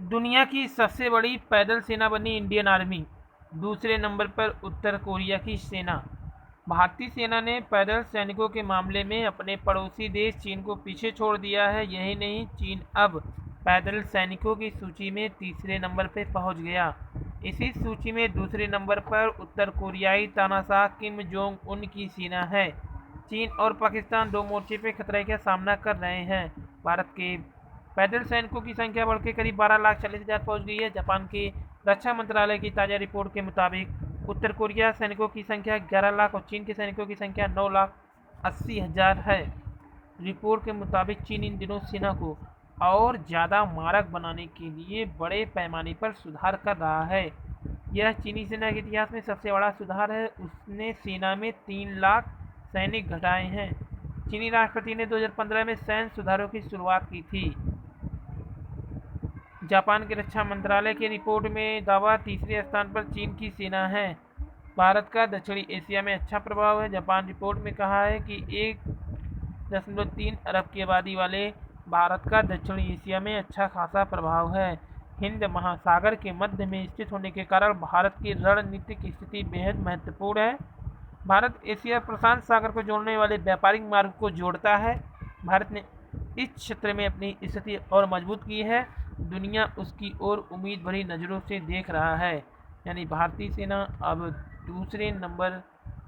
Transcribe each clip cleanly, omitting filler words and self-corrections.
दुनिया की सबसे बड़ी पैदल सेना बनी इंडियन आर्मी। दूसरे नंबर पर उत्तर कोरिया की सेना। भारतीय सेना ने पैदल सैनिकों के मामले में अपने पड़ोसी देश चीन को पीछे छोड़ दिया है। यही नहीं, चीन अब पैदल सैनिकों की सूची में तीसरे नंबर पर पहुंच गया। इसी सूची में दूसरे नंबर पर उत्तर कोरियाई तानाशाह किम जोंग उन की सेना है। चीन और पाकिस्तान दो मोर्चे पर खतरे का सामना कर रहे हैं। भारत के पैदल सैनिकों की संख्या बढ़कर करीब 12,40,000 पहुंच गई है। जापान के रक्षा मंत्रालय की ताज़ा रिपोर्ट के मुताबिक उत्तर कोरिया सैनिकों की संख्या 11 लाख और चीन के सैनिकों की संख्या 9,80,000 है। रिपोर्ट के मुताबिक चीन इन दिनों सेना को और ज़्यादा मारक बनाने के लिए बड़े पैमाने पर सुधार कर रहा है। यह चीनी सेना के इतिहास में सबसे बड़ा सुधार है। उसने सेना में 3 लाख सैनिक घटाए हैं। चीनी राष्ट्रपति ने 2015 में सैन्य सुधारों की शुरुआत की थी। जापान के रक्षा मंत्रालय की रिपोर्ट में दावा तीसरे स्थान पर चीन की सेना है। भारत का दक्षिणी एशिया में अच्छा प्रभाव है। जापान रिपोर्ट में कहा है कि 1.3 अरब की आबादी वाले भारत का दक्षिणी एशिया में अच्छा खासा प्रभाव है। हिंद महासागर के मध्य में स्थित होने के कारण भारत की रणनीतिक स्थिति बेहद महत्वपूर्ण है। भारत एशिया प्रशांत सागर को जोड़ने वाले व्यापारिक मार्ग को जोड़ता है। भारत ने इस क्षेत्र में अपनी स्थिति और मजबूत की है। दुनिया उसकी ओर उम्मीद भरी नज़रों से देख रहा है। यानी भारतीय सेना अब दूसरे नंबर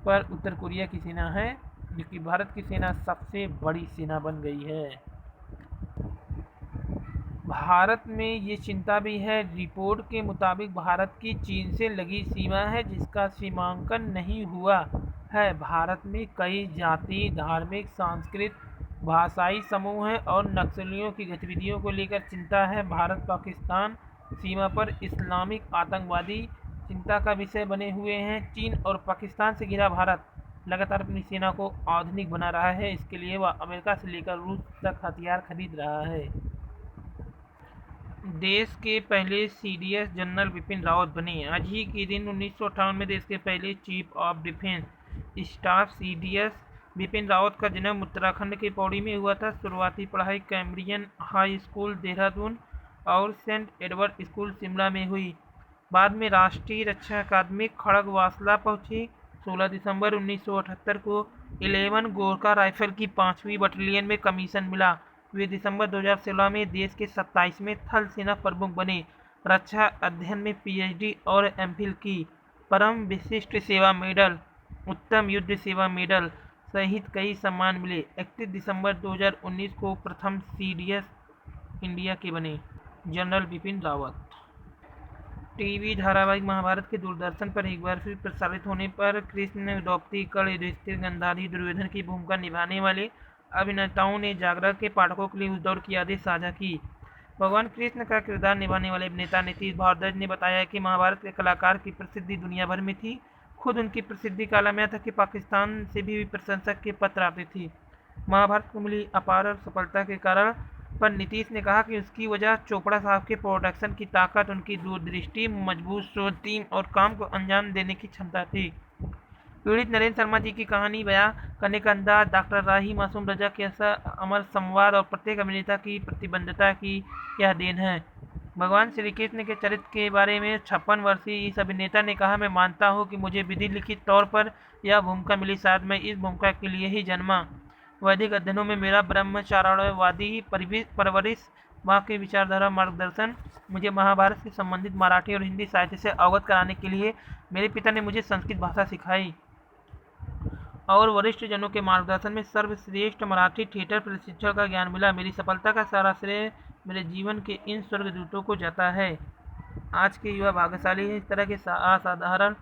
पर उत्तर कोरिया की सेना है, जो कि भारत की सेना सबसे बड़ी सेना बन गई है। भारत में ये चिंता भी है। रिपोर्ट के मुताबिक भारत की चीन से लगी सीमा है, जिसका सीमांकन नहीं हुआ है। भारत में कई जाति, धार्मिक, सांस्कृतिक, भाषाई समूह हैं और नक्सलियों की गतिविधियों को लेकर चिंता है। भारत पाकिस्तान सीमा पर इस्लामिक आतंकवादी चिंता का विषय बने हुए हैं। चीन और पाकिस्तान से घिरा भारत लगातार अपनी सेना को आधुनिक बना रहा है। इसके लिए वह अमेरिका से लेकर रूस तक हथियार खरीद रहा है। देश के पहले सीडीएस जनरल बिपिन रावत बने। आज ही के दिन 1958 में देश के पहले chief of defence staff CDS Bipin Rawat का जन्म उत्तराखंड के पौड़ी में हुआ था। शुरुआती पढ़ाई कैम्ब्रियन हाई स्कूल देहरादून और सेंट एडवर्ड स्कूल शिमला में हुई। बाद में राष्ट्रीय रक्षा अकादमी खड़गवासला पहुंची। 16 दिसंबर 1978 को 11 गोरखा राइफल की 5वीं बटालियन में कमीशन मिला। वे दिसंबर 2016 में देश के 27वें थल सेना प्रमुख बने। रक्षा अध्ययन में पीएचडी और एमफिल की। परम विशिष्ट सेवा मेडल, उत्तम युद्ध सेवा मेडल सहित कई सम्मान मिले। 31 दिसंबर 2019 को प्रथम सीडीएस इंडिया के बने। जनरल बिपिन रावत। टीवी धारावाहिक महाभारत के दूरदर्शन पर एक बार फिर प्रसारित होने पर कृष्ण, द्रौपदी, कर्ण, युधिष्ठिर, गांधारी, दुर्योधन की भूमिका निभाने वाले अभिनेताओं ने जागरण के पाठकों के लिए उस दौर की यादें साझा की। भगवान कृष्ण का किरदार निभाने वाले अभिनेता नीतीश भारद्वाज ने बताया कि महाभारत के कलाकार की प्रसिद्धि दुनिया भर में थी। खुद उनकी प्रसिद्धि का आलम यह था कि पाकिस्तान से भी प्रशंसक के पत्र आते थे। महाभारत को मिली अपार सफलता के कारण पर नीतीश ने कहा कि उसकी वजह चोपड़ा साहब के प्रोडक्शन की ताकत, उनकी दूरदृष्टि, मजबूत सोच, टीम और काम को अंजाम देने की क्षमता थी। पीड़ित नरेंद्र शर्मा जी की कहानी बयां करने का अंदाज, डॉक्टर राही मासूम रजा के अमर संवाद और प्रत्येक अभिनेता की प्रतिबद्धता की यह देन है। भगवान श्री कृष्ण के चरित्र के बारे में 56 वर्षीय इस अभिनेता ने कहा, मैं मानता हूँ कि मुझे विधि लिखित तौर पर यह भूमिका मिली। शायद मैं इस भूमिका के लिए ही जन्मा। वैदिक अध्ययनों में मेरा ब्रह्मचार्यवादी परवरिश, वहाँ की विचारधारा मार्गदर्शन, मुझे महाभारत से संबंधित मराठी और हिंदी साहित्य से अवगत कराने के लिए मेरे पिता ने मुझे संस्कृत भाषा सिखाई और वरिष्ठ जनों के मार्गदर्शन में सर्वश्रेष्ठ मराठी थिएटर प्रशिक्षण का ज्ञान मिला। मेरी सफलता का सारा श्रेय मेरे जीवन के इन स्वर्गदूतों को जाता है। आज के युवा भाग्यशाली हैं। इस तरह के असाधारण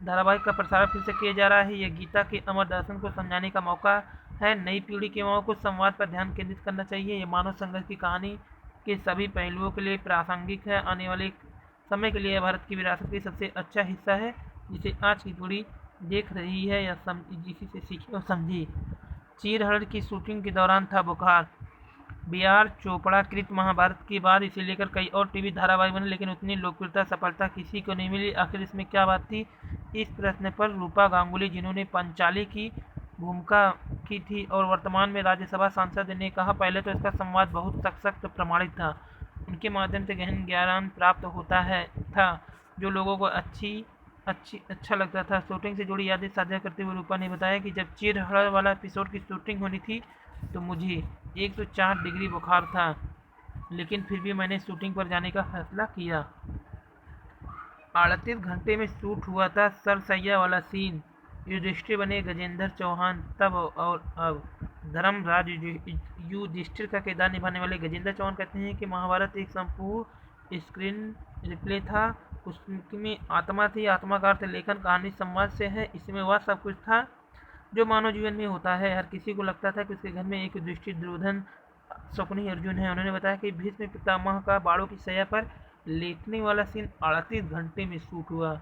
धारावाहिक का प्रसारण फिर से किया जा रहा है। यह गीता के अमर दर्शन को समझाने का मौका है। नई पीढ़ी के युवाओं को संवाद पर ध्यान केंद्रित करना चाहिए। यह मानव संघर्ष की कहानी के सभी पहलुओं के लिए प्रासंगिक है। आने वाले समय के लिए भारत की विरासत का सबसे अच्छा हिस्सा है, जिसे आज की पीढ़ी देख रही है या जिसी से सीखे और समझे। चीरहरण की शूटिंग के दौरान था बुखार। बी.आर. चोपड़ा कृत महाभारत के बाद इसे लेकर कई और टीवी धारावाहिक बने, लेकिन उतनी लोकप्रियता सफलता किसी को नहीं मिली। आखिर इसमें क्या बात थी? इस प्रश्न पर रूपा गांगुली, जिन्होंने पंचाली की भूमिका की थी और वर्तमान में राज्यसभा सांसद, ने कहा, पहले तो इसका संवाद बहुत सशक्त प्रमाणित था। उनके माध्यम से गहन ज्ञान प्राप्त होता है था, जो लोगों को अच्छा लगता था। शूटिंग से जुड़ी यादें साझा करते हुए रूपा ने बताया कि जब चिरहरण वाला एपिसोड की शूटिंग होनी थी तो मुझे 104 डिग्री बुखार था, लेकिन फिर भी मैंने शूटिंग पर जाने का फैसला किया। 38 घंटे में शूट हुआ था सरसैया वाला सीन। युधिष्ठिर बने गजेंद्र चौहान तब और अब। धर्मराज युधिष्ठिर का किरदार निभाने वाले गजेंद्र चौहान कहते हैं कि महाभारत एक संपूर्ण स्क्रीन रिप्ले था। उसमें आत्मा थी, आत्मा का अर्थ लेखन, कहानी, संवाद से है। इसमें वह सब कुछ था जो मानव जीवन में होता है। हर किसी को लगता था कि उसके घर में एक युधिष्ठिर, दुर्योधन, शकुनी, अर्जुन है। उन्होंने बताया कि भीष्म पितामह का बाड़ों की सैया पर लेटने वाला सीन 38 घंटे में शूट हुआ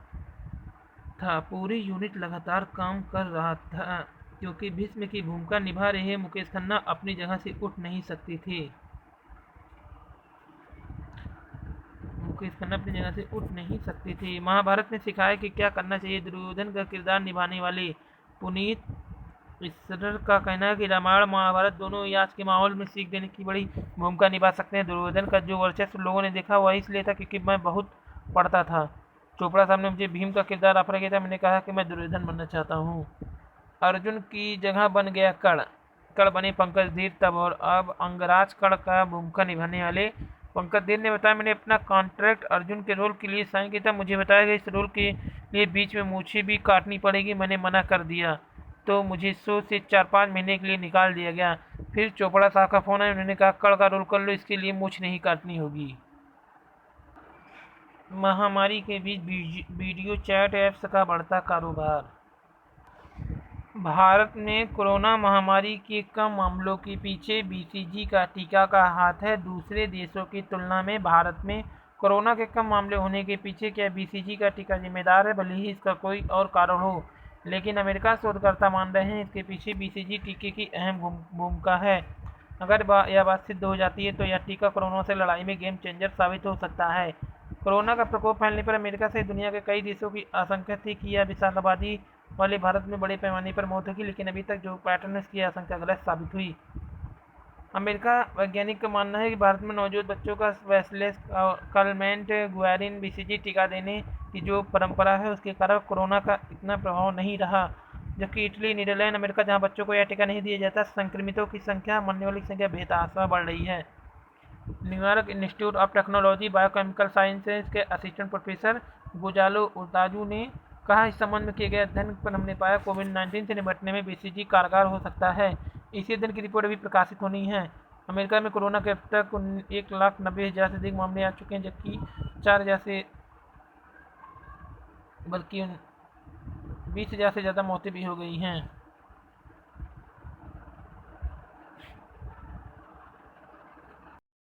था। पूरी यूनिट लगातार काम कर रहा था क्योंकि भीष्म की भूमिका निभा रहे मुकेश खन्ना अपनी जगह से उठ नहीं सकते थे। महाभारत ने सिखाया कि क्या करना चाहिए। दुर्योधन का किरदार निभाने वाले पुनीत इसरर का कहना है कि रामायण महाभारत दोनों ही आज के माहौल में सीख देने की बड़ी भूमिका निभा सकते हैं। दुर्योधन का जो वर्चस्व लोगों ने देखा वह इसलिए था क्योंकि मैं बहुत पढ़ता था। चोपड़ा साहब ने मुझे भीम का किरदार ऑफर किया था, मैंने कहा कि मैं दुर्योधन बनना चाहता हूँ। अर्जुन की जगह बन गया कर्ण बने पंकज धीर तब और अब। अंगराज कर्ण का भूमिका निभाने वाले पंकज धीर ने बताया, मैंने अपना कॉन्ट्रैक्ट अर्जुन के रोल के लिए साइन किया था। मुझे बताया गया इस रोल के लिए बीच में मूछें भी काटनी पड़ेगी। मैंने मना कर दिया तो मुझे शो से 4-5 महीने के लिए निकाल दिया गया। फिर चोपड़ा साहब का फोन आया, उन्होंने कहा कर्ण का रोल कर लो, इसके लिए मूछ नहीं काटनी होगी। महामारी के बीच वीडियो चैट ऐप्स का बढ़ता कारोबार। भारत में कोरोना महामारी के कम मामलों के पीछे बीसीजी का टीका का हाथ है। दूसरे देशों की तुलना में भारत में कोरोना के कम मामले होने के पीछे क्या बीसीजी का टीका जिम्मेदार है? भले ही इसका कोई और कारण हो, लेकिन अमेरिका शोधकर्ता मान रहे हैं इसके पीछे बीसीजी टीके की अहम भूमिका है। अगर यह बात सिद्ध हो जाती है तो यह टीका कोरोना से लड़ाई में गेम चेंजर साबित हो सकता है। कोरोना का प्रकोप फैलने पर अमेरिका सहित दुनिया के कई देशों की आशंका थी कि यह विशाल आबादी वाले भारत में बड़े पैमाने पर मौत होगी, लेकिन अभी तक जो पैटर्न है उसकी आशंका गलत साबित हुई। अमेरिका वैज्ञानिक का मानना है कि भारत में नवजात बच्चों का वैसलेस कलमेंट गुएरिन बीसीजी टीका देने की जो परंपरा है उसके कारण कोरोना का इतना प्रभाव नहीं रहा, जबकि इटली, नीदरलैंड, अमेरिका जहां बच्चों को यह टीका नहीं दिया जाता, संक्रमितों की संख्या, मरने वालों की संख्या बेतहाशा बढ़ रही है। New York institute of technology biochemical sciences के असिस्टेंट प्रोफेसर गोजालो उर्ताजू ने कहा, इस संबंध में किए गए अध्ययन पर हमने पाया कोविड-19 से निपटने में बीसीजी कारगर हो सकता है। इसी अध्ययन की रिपोर्ट अभी प्रकाशित होनी है। अमेरिका में कोरोना के अब तक 1,90,000 से अधिक मामले आ चुके हैं, जबकि 20,000 से ज़्यादा मौतें भी हो गई हैं।